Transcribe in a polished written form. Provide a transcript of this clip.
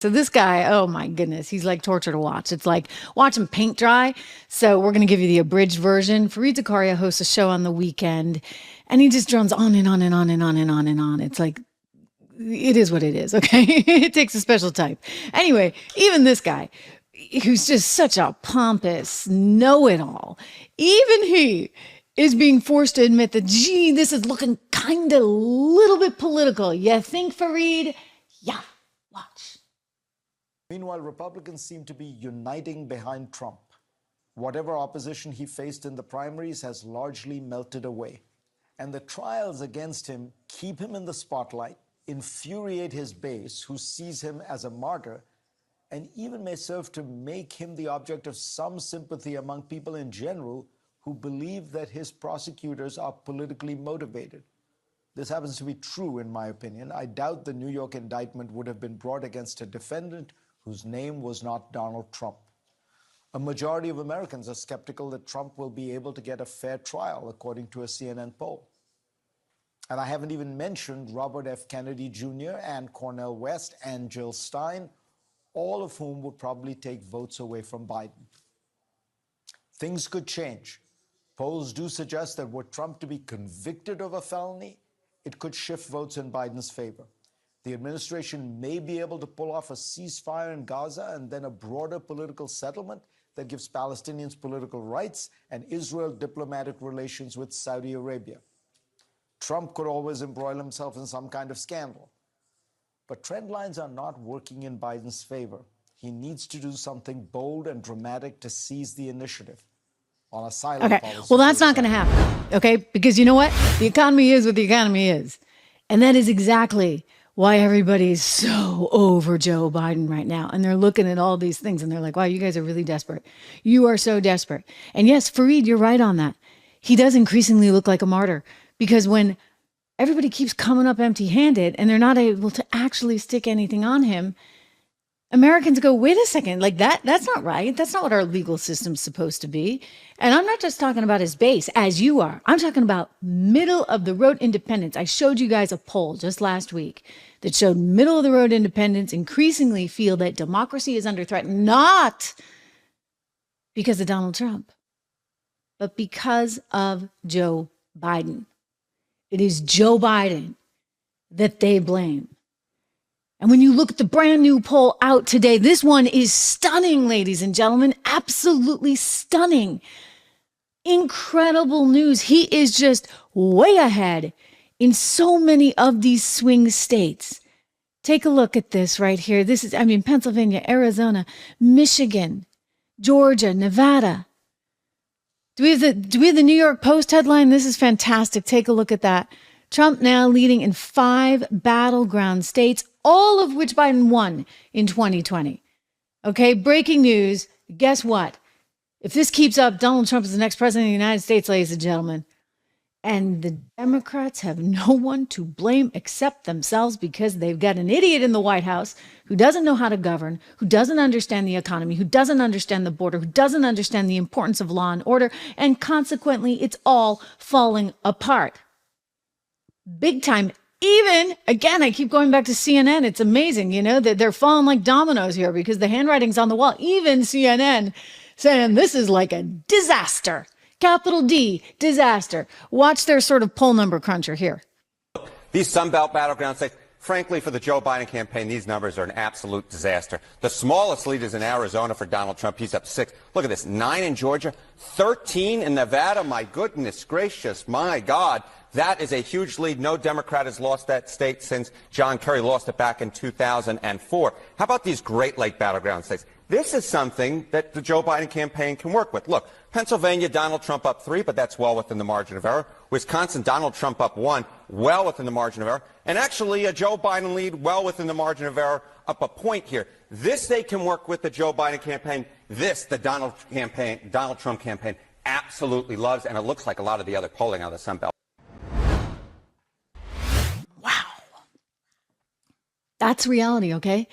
So this guy, oh my goodness, he's like torture to watch. It's like watching paint dry. So we're going to give you the abridged version. Fareed Zakaria hosts a show on the weekend, and he just drones on and on and on and on and on and on. It's like, it is what it is, okay? It takes a special type. Anyway, even this guy, who's just such a pompous know-it-all, even he is being forced to admit that, gee, this is looking kind of a little bit political. You think, Fareed? Yeah, watch. Meanwhile, Republicans seem to be uniting behind Trump. Whatever opposition he faced in the primaries has largely melted away. And the trials against him keep him in the spotlight, infuriate his base, who sees him as a martyr, and even may serve to make him the object of some sympathy among people in general who believe that his prosecutors are politically motivated. This happens to be true, in my opinion. I doubt the New York indictment would have been brought against a defendant whose name was not Donald Trump. A majority of Americans are skeptical that Trump will be able to get a fair trial, according to a CNN poll. And I haven't even mentioned Robert F. Kennedy Jr. and Cornel West and Jill Stein, all of whom would probably take votes away from Biden. Things could change. Polls do suggest that were Trump to be convicted of a felony, it could shift votes in Biden's favor. The administration may be able to pull off a ceasefire in Gaza and then a broader political settlement that gives Palestinians political rights and Israel diplomatic relations with Saudi Arabia. Trump could always embroil himself in some kind of scandal. But trend lines are not working in Biden's favor. He needs to do something bold and dramatic to seize the initiative. On a silent policy. Well, that's not going to happen, okay? Because you know what? The economy is what the economy is. And that is exactly why everybody's so over Joe Biden right now. And they're looking at all these things and they're like, wow, you guys are really desperate. You are so desperate. And yes, Fareed, you're right on that. He does increasingly look like a martyr because when everybody keeps coming up empty-handed and they're not able to actually stick anything on him, Americans go, wait a second, like that's not right. That's not what our legal system's supposed to be. And I'm not just talking about his base, as you are. I'm talking about middle of the road independents. I showed you guys a poll just last week that showed middle of the road independents increasingly feel that democracy is under threat, not because of Donald Trump, but because of Joe Biden. It is Joe Biden that they blame. And when you look at the brand new poll out today, this one is stunning, ladies and gentlemen, absolutely stunning. Incredible news. He is just way ahead in so many of these swing states. Take a look at this right here. This is, Pennsylvania, Arizona, Michigan, Georgia, Nevada. Do we have the New York Post headline? This is fantastic. Take a look at that. Trump now leading in 5 battleground states, all of which Biden won in 2020. Okay, breaking news. Guess what? If this keeps up, Donald Trump is the next president of the United States, ladies and gentlemen. And the Democrats have no one to blame except themselves because they've got an idiot in the White House who doesn't know how to govern, who doesn't understand the economy, who doesn't understand the border, who doesn't understand the importance of law and order, and consequently, it's all falling apart. Big time. Even, again, I keep going back to CNN. It's amazing, that they're falling like dominoes here because the handwriting's on the wall. Even CNN saying this is like a disaster. Capital D, disaster. Watch their sort of poll number cruncher here. These Sunbelt battleground states, frankly, for the Joe Biden campaign, these numbers are an absolute disaster. The smallest lead is in Arizona for Donald Trump. He's up 6. Look at this, 9 in Georgia, 13 in Nevada. My goodness gracious, my God. That is a huge lead. No Democrat has lost that state since John Kerry lost it back in 2004. How about these Great Lake battleground states? This is something that the Joe Biden campaign can work with. Look, Pennsylvania, Donald Trump up 3, but that's well within the margin of error. Wisconsin, Donald Trump up 1, well within the margin of error. And actually, a Joe Biden lead well within the margin of error, up a point here. This they can work with the Joe Biden campaign. This, the Donald Trump campaign, absolutely loves, and it looks like a lot of the other polling on the Sunbelt. Wow. That's reality, okay?